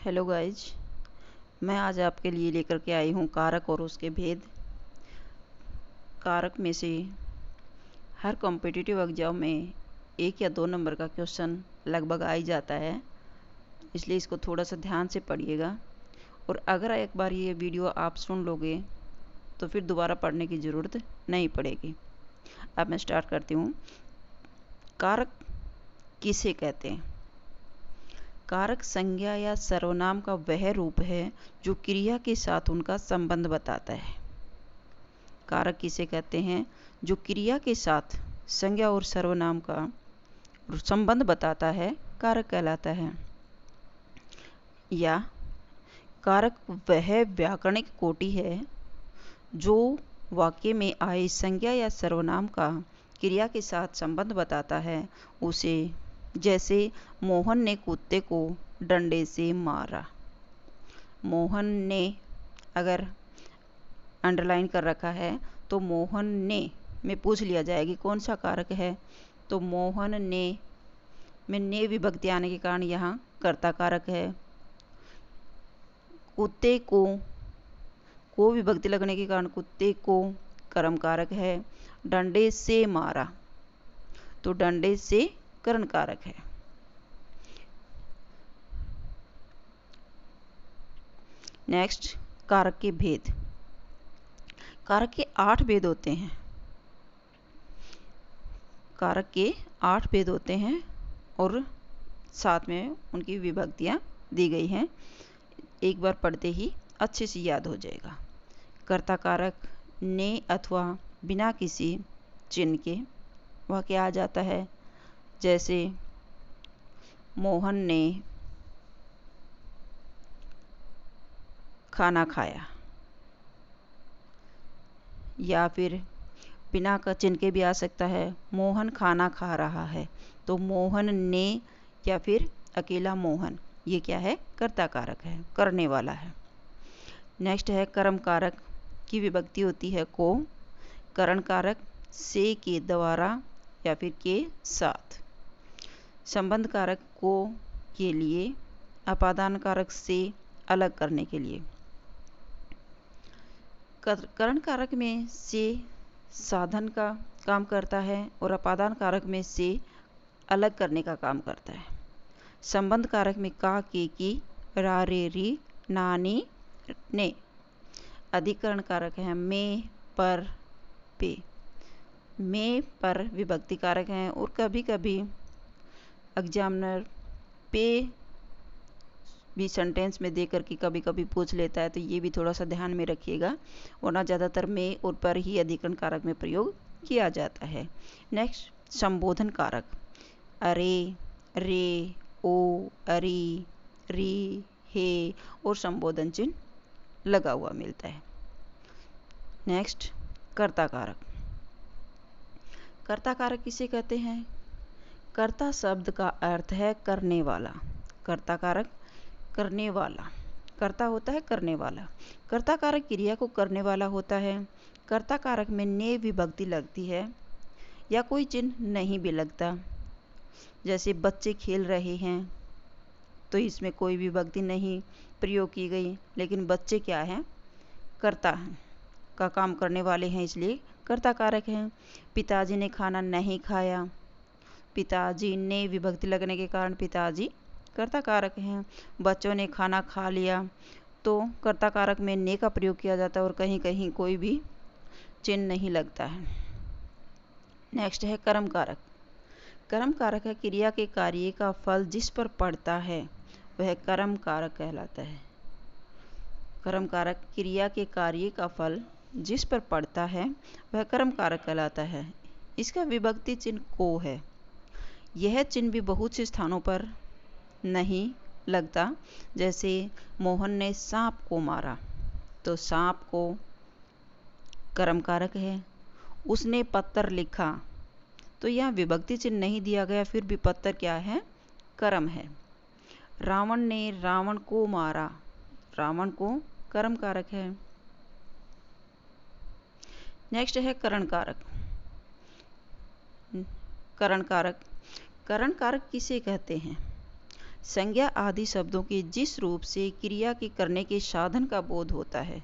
Hello guys, मैं आज आपके लिए लेकर के आई हूँ कारक और उसके भेद। कारक में से हर कॉम्पिटिटिव एग्जाम में 1 या 2 नंबर का क्वेश्चन लगभग आ ही जाता है, इसलिए इसको थोड़ा सा ध्यान से पढ़िएगा। और अगर एक बार ये वीडियो आप सुन लोगे तो फिर दोबारा पढ़ने की ज़रूरत नहीं पड़ेगी। अब मैं स्टार्ट करती हूँ। कारक किसे कहते हैं? कारक संज्ञा या सर्वनाम का वह रूप है जो क्रिया के साथ उनका संबंध बताता है। कारक किसे कहते हैं? जो क्रिया के साथ संज्ञा और सर्वनाम का संबंध बताता है, कारक कहलाता है। या कारक वह व्याकरणिक कोटि है जो वाक्य में आए संज्ञा या सर्वनाम का क्रिया के साथ संबंध बताता है। उसे जैसे मोहन ने कुत्ते को डंडे से मारा। मोहन ने अगर अंडरलाइन कर रखा है तो मोहन ने में पूछ लिया जाएगी कौन सा कारक है, तो मोहन ने में ने विभक्ति आने के कारण यहाँ कर्ता कारक है। कुत्ते को विभक्ति लगने के कारण कुत्ते को कर्म कारक है। डंडे से मारा तो डंडे से करण कारक है। नेक्स्ट, कारक के भेद। कारक के 8 भेद होते हैं। कारक के 8 भेद होते हैं और साथ में उनकी विभक्तियां दी गई हैं। एक बार पढ़ते ही अच्छे से याद हो जाएगा। कर्ता कारक ने अथवा बिना किसी चिन्ह के वह क्या आ जाता है, जैसे मोहन ने खाना खाया, या फिर बिना का चिन्ह के भी आ सकता है, मोहन खाना खा रहा है। तो मोहन ने या फिर अकेला मोहन, ये क्या है? कर्ता कारक है, करने वाला है। नेक्स्ट है कर्म कारक की विभक्ति होती है को। करण कारक से के द्वारा या फिर के साथ। संबंध कारक को के लिए, अपादान कारक से अलग करने के लिए। करण कारक में से साधन का काम करता है और अपादान कारक में से अलग करने का काम करता है। संबंध कारक में का, के, की, रा, रे, री, नानी, ने। अधिकरण कारक है में, पर, पे। में, पर विभक्ति कारक हैं और कभी कभी एग्जामिनर पे भी सेंटेंस में देकर के कभी कभी पूछ लेता है, तो ये भी थोड़ा सा ध्यान में रखिएगा, वरना ज़्यादातर में और पर ही अधिकरण कारक में प्रयोग किया जाता है। नेक्स्ट, संबोधन कारक। अरे, रे, ओ, अरी, री, हे और संबोधन चिन्ह लगा हुआ मिलता है। नेक्स्ट, कर्ता कारक। कर्ता कारक किसे कहते हैं? कर्ता शब्द का अर्थ है करने वाला। कर्ता कारक करने वाला, कर्ता होता है करने वाला। कर्ता कारक क्रिया को करने वाला होता है। कर्ता कारक में ने विभक्ति लगती है या कोई चिन्ह नहीं भी लगता। जैसे बच्चे खेल रहे हैं तो इसमें कोई विभक्ति नहीं प्रयोग की गई, लेकिन बच्चे क्या हैं? कर्ता हैं, का काम करने वाले हैं, इसलिए कर्ता कारक हैं। पिताजी ने खाना नहीं खाया, पिताजी ने विभक्ति लगने के कारण पिताजी कर्ता कारक हैं। बच्चों ने खाना खा लिया तो कर्ता कारक में ने का प्रयोग किया जाता है और कहीं कहीं कोई भी चिन्ह नहीं लगता है। नेक्स्ट है कर्म कारक। कर्म कारक है क्रिया के कार्य का फल जिस पर पड़ता है वह कर्म कारक कहलाता है। कर्म कारक क्रिया के कार्य का फल जिस पर पड़ता है वह कर्म कारक कहलाता है। इसका विभक्ति चिन्ह को है। यह चिन्ह भी बहुत से स्थानों पर नहीं लगता। जैसे मोहन ने सांप को मारा तो सांप को कर्म कारक है। उसने पत्थर लिखा तो यह विभक्ति चिन्ह नहीं दिया गया, फिर भी पत्थर क्या है? कर्म है। रावण ने रावण को मारा, रावण को कर्म कारक है। नेक्स्ट है करण कारक। करण कारक। करण कारक किसे कहते हैं? संज्ञा आदि शब्दों के जिस रूप से क्रिया के करने के साधन का बोध होता है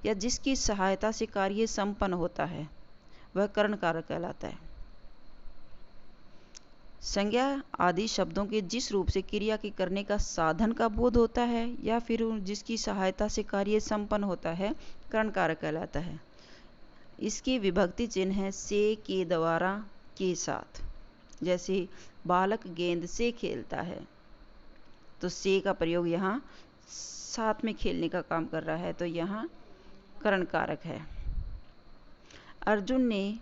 या जिसकी सहायता से कार्य संपन्न होता है वह करण कारक कहलाता है। संज्ञा आदि शब्दों के जिस रूप से क्रिया के करने का साधन का बोध होता है या फिर जिसकी सहायता से कार्य संपन्न होता है करण कारक कहलाता है। इसकी विभक्ति चिन्ह है से, के द्वारा, के साथ। जैसे बालक गेंद से खेलता है तो से का प्रयोग यहाँ साथ में खेलने का काम कर रहा है, तो यहाँ करण कारक है। अर्जुन ने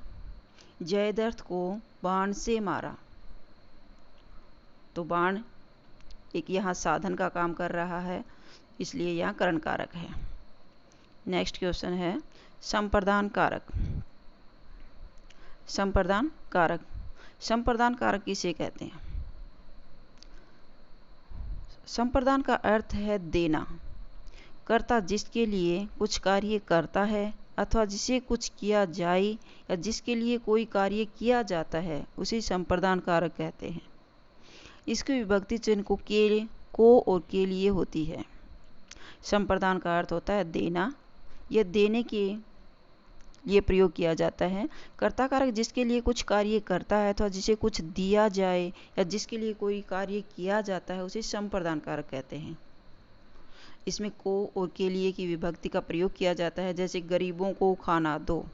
जयद्रथ को बाण से मारा तो बाण एक यहाँ साधन का काम कर रहा है, इसलिए यहाँ करण कारक है। नेक्स्ट क्वेश्चन है संप्रदान कारक। संप्रदान कारक, संप्रदान कारक किसे कहते हैं? संप्रदान का अर्थ है देना। कर्ता जिसके लिए कुछ कार्य करता है अथवा जिसे कुछ किया जाए या जिसके लिए कोई कार्य किया जाता है उसे संप्रदान कारक कहते हैं। इसकी विभक्ति चिन्ह को और के लिए होती है। संप्रदान का अर्थ होता है देना। यह देने के लिए प्रयोग किया जाता है। कर्ता कारक जिसके लिए कुछ कार्य करता है अथवा जिसे कुछ दिया जाए या जिसके लिए कोई कार्य किया जाता है उसे संप्रदान कारक कहते हैं। इसमें को और के लिए की विभक्ति का प्रयोग किया जाता है। जैसे गरीबों को खाना दो,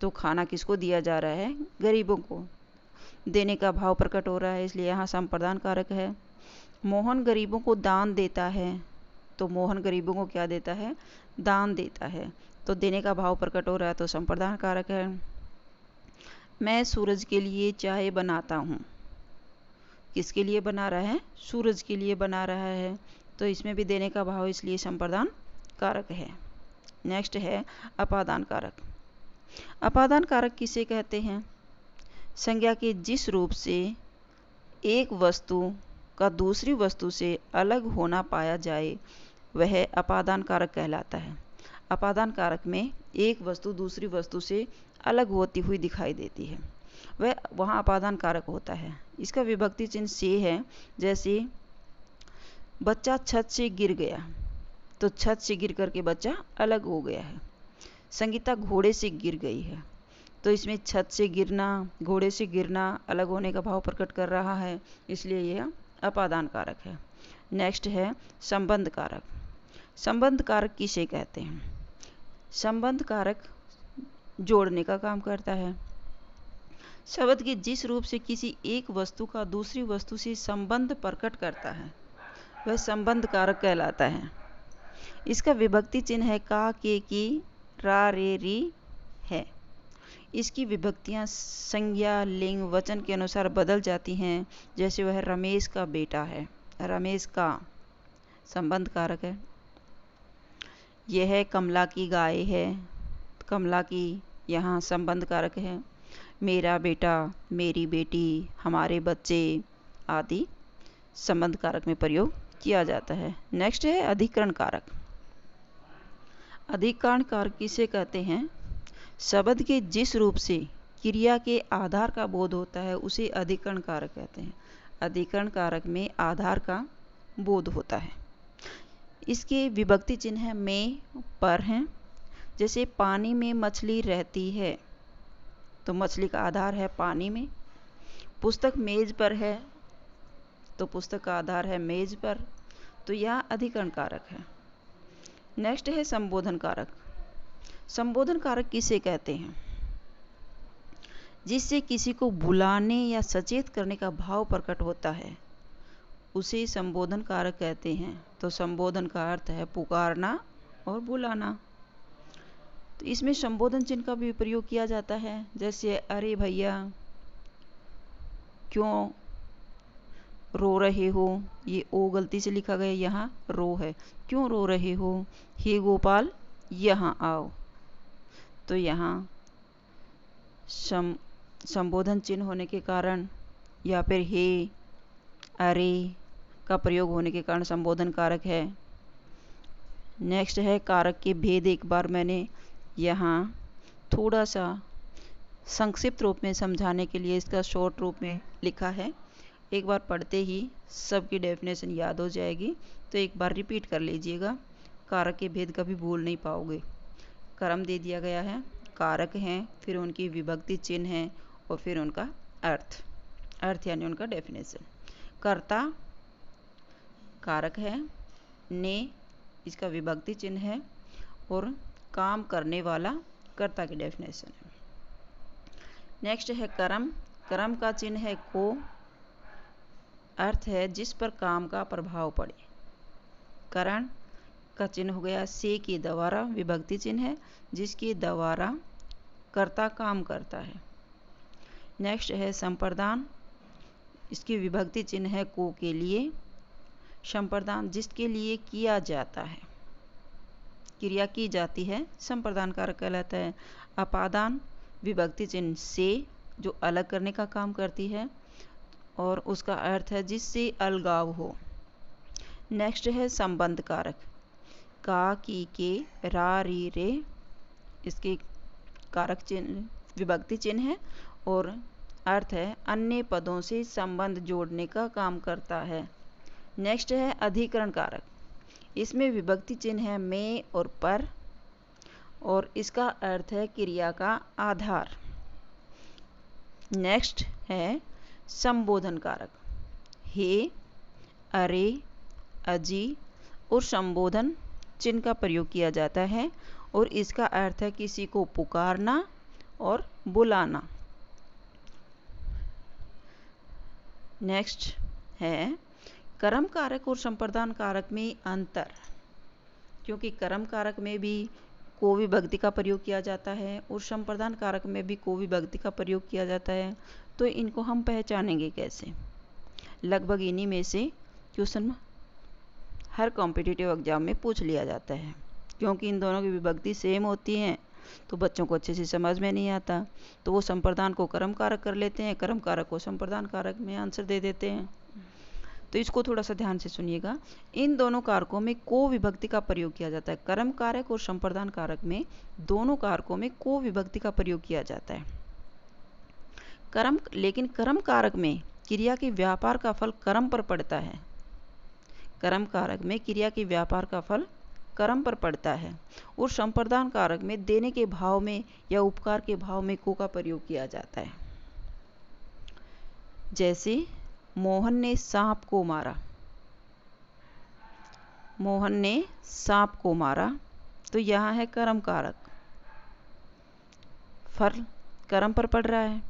तो खाना किसको दिया जा रहा है? गरीबों को। देने का भाव प्रकट हो रहा है, इसलिए यहाँ संप्रदान कारक है। मोहन गरीबों को दान देता है, तो मोहन गरीबों को क्या देता है? दान देता है, तो देने का भाव प्रकट हो रहा है, तो संप्रदान कारक है। मैं सूरज के लिए चाय बनाता हूँ, किसके लिए बना रहा है? सूरज के लिए बना रहा है, तो इसमें भी देने का भाव, इसलिए संप्रदान कारक है। नेक्स्ट है अपादान कारक। अपादान कारक किसे कहते हैं? संज्ञा के जिस रूप से एक वस्तु का दूसरी वस्तु से अलग होना पाया जाए वह अपादान कारक कहलाता है। अपादान कारक में एक वस्तु दूसरी वस्तु से अलग होती हुई दिखाई देती है, वह वहाँ अपादान कारक होता है। इसका विभक्ति चिन्ह से है। जैसे बच्चा छत से गिर गया, तो छत से गिर करके बच्चा अलग हो गया है। संगीता घोड़े से गिर गई है, तो इसमें छत से गिरना, घोड़े से गिरना अलग होने का भाव प्रकट कर रहा है, इसलिए यह अपादान कारक है। नेक्स्ट है संबंध कारक। संबंध कारक किसे कहते हैं? संबंध कारक जोड़ने का काम करता है। शब्द के जिस रूप से किसी एक वस्तु का दूसरी वस्तु से संबंध प्रकट करता है वह संबंध कारक कहलाता है। इसका विभक्ति चिन्ह है का, के, की, रा, रे, री है। इसकी विभक्तियां संज्ञा, लिंग, वचन के अनुसार बदल जाती हैं। जैसे वह रमेश का बेटा है, रमेश का संबंध कारक है। यह कमला की गाय है, कमला की यहाँ संबंध कारक है। मेरा बेटा, मेरी बेटी, हमारे बच्चे आदि संबंध कारक में प्रयोग किया जाता है। नेक्स्ट है अधिकरण कारक। अधिकरण कारक किसे कहते हैं? शब्द के जिस रूप से क्रिया के आधार का बोध होता है उसे अधिकरण कारक कहते हैं। अधिकरण कारक में आधार का बोध होता है। इसके विभक्ति चिन्ह है में, पर हैं। जैसे पानी में मछली रहती है, तो मछली का आधार है पानी में। पुस्तक मेज पर है, तो पुस्तक का आधार है मेज पर, तो यह अधिकरण कारक है। नेक्स्ट है संबोधन कारक। संबोधन कारक किसे कहते हैं? जिससे किसी को बुलाने या सचेत करने का भाव प्रकट होता है उसे संबोधन कारक कहते हैं। तो संबोधन का अर्थ है पुकारना और बुलाना। तो इसमें संबोधन चिन्ह का भी प्रयोग किया जाता है। जैसे अरे भैया, क्यों रो रहे हो, ये ओ गलती से लिखा गया, यहाँ रो है, क्यों रो रहे हो, हे गोपाल यहाँ आओ। तो यहाँ संबोधन चिन्ह होने के कारण या फिर हे, अरे का प्रयोग होने के कारण संबोधन कारक है। नेक्स्ट है कारक के भेद। एक बार मैंने यहाँ थोड़ा सा संक्षिप्त रूप में समझाने के लिए इसका शॉर्ट रूप में लिखा है, एक बार पढ़ते ही सबकी डेफिनेशन याद हो जाएगी, तो एक बार रिपीट कर लीजिएगा, कारक के भेद कभी भूल नहीं पाओगे। कर्म दे दिया गया है, कारक हैं, फिर उनकी विभक्ति चिन्ह है और फिर उनका अर्थ यानी उनका डेफिनेशन। कर्ता कारक है, ने इसका विभक्ति चिन्ह है और काम करने वाला कर्ता की डेफिनेशन है। नेक्स्ट है कर्म। कर्म का चिन्ह है को, अर्थ है जिस पर काम का प्रभाव पड़े। करण का चिन्ह हो गया से के द्वारा, विभक्ति चिन्ह है जिसके द्वारा कर्ता काम करता है। नेक्स्ट है संप्रदान, इसकी विभक्ति चिन्ह है को के लिए। संप्रदान जिसके लिए किया जाता है, क्रिया की जाती है, संप्रदान कारक कहलाता है। अपादान विभक्ति चिन्ह से, जो अलग करने का काम करती है और उसका अर्थ है जिससे अलगाव हो। नेक्स्ट है संबंध कारक, का की के रा री रे, इसके कारक चिन्ह विभक्ति चिन्ह है और अर्थ है अन्य पदों से संबंध जोड़ने का काम करता है। नेक्स्ट है अधिकरण कारक, इसमें विभक्ति चिन्ह है में और पर और इसका अर्थ है क्रिया का आधार। नेक्स्ट है संबोधन कारक, हे, अरे, अजी और संबोधन चिन्ह का प्रयोग किया जाता है और इसका अर्थ है किसी को पुकारना और बुलाना। नेक्स्ट है कर्म कारक और संप्रदान कारक में अंतर, क्योंकि कर्म कारक में भी को विभक्ति का प्रयोग किया जाता है और संप्रदान कारक में भी को विभक्ति का प्रयोग किया जाता है, तो इनको हम पहचानेंगे कैसे। लगभग इन्हीं में से क्वेश्चन हर कॉम्पिटिटिव एग्जाम में पूछ लिया जाता है, क्योंकि इन दोनों की विभक्ति सेम होती हैं तो बच्चों को अच्छे से समझ में नहीं आता, तो वो संप्रदान को कर्म कारक कर लेते हैं, कर्म कारक को संप्रदान कारक में आंसर दे देते हैं। तो इसको थोड़ा सा ध्यान से सुनिएगा। इन दोनों कारकों में को विभक्ति का प्रयोग किया जाता है। कर्म कारक और संप्रदान कारक में दोनों कारकों में को विभक्ति का प्रयोग किया जाता है। लेकिन कर्म कारक में क्रिया के व्यापार का फल कर्म पर पड़ता है। कर्म कारक में क्रिया के व्यापार का फल कर्म पर पड़ता है और संप्रदान कारक में देने के भाव में या उपकार के भाव में को का प्रयोग किया जाता है। जैसे मोहन ने सांप को मारा, मोहन ने सांप को मारा, तो यहाँ है कर्म कारक, फल कर्म पर पड़ रहा है।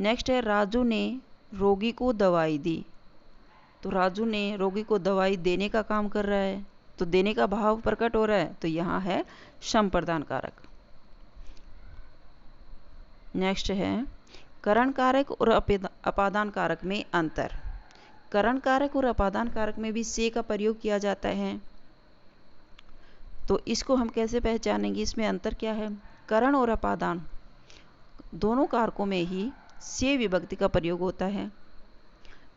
नेक्स्ट है राजू ने रोगी को दवाई दी, तो राजू ने रोगी को दवाई देने का काम कर रहा है, तो देने का भाव प्रकट हो रहा है, तो यहाँ है संप्रदान कारक। नेक्स्ट है करण कारक और अपादान कारक में अंतर। करण कारक और अपादान कारक में भी से का प्रयोग किया जाता है, तो इसको हम कैसे पहचानेंगे, इसमें अंतर क्या है। करण और अपादान दोनों कारकों में ही से विभक्ति का प्रयोग होता है,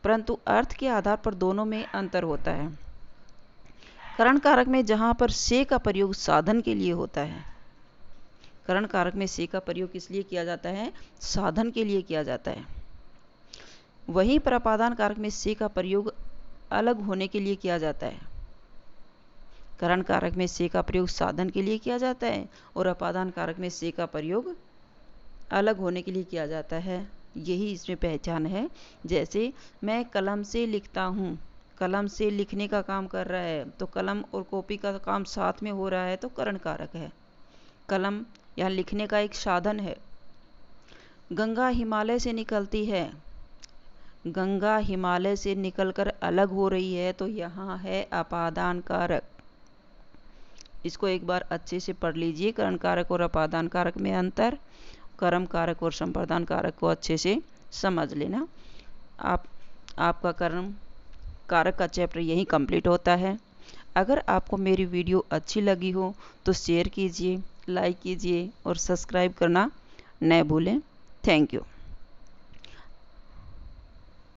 परंतु अर्थ के आधार पर दोनों में अंतर होता है। करण कारक में जहाँ पर से का प्रयोग साधन के लिए होता है, करण कारक में से का प्रयोग किस लिए किया जाता है, साधन के लिए किया जाता है। वहीं पर अपादान कारक में से का प्रयोग अलग होने के लिए किया जाता है। करण कारक में से का प्रयोग साधन के लिए किया जाता है और अपादान कारक में से का प्रयोग अलग होने के लिए किया जाता है। यही इसमें पहचान है। जैसे मैं कलम से लिखता हूँ, कलम से लिखने का काम कर रहा है, तो कलम और कॉपी का काम साथ में हो रहा है, तो करण कारक है। कलम यहाँ लिखने का एक साधन है। गंगा हिमालय से निकलती है, गंगा हिमालय से निकलकर अलग हो रही है, तो यहाँ है अपादान कारक। इसको एक बार अच्छे से पढ़ लीजिए। करण कारक और अपादान कारक में अंतर, कर्म कारक और संप्रदान कारक को अच्छे से समझ लेना। आपका कर्म कारक का चैप्टर यहीं कंप्लीट होता है। अगर आपको मेरी वीडियो अच्छी लगी हो तो शेयर कीजिए, लाइक कीजिए और सब्सक्राइब करना न भूलें। Thank you.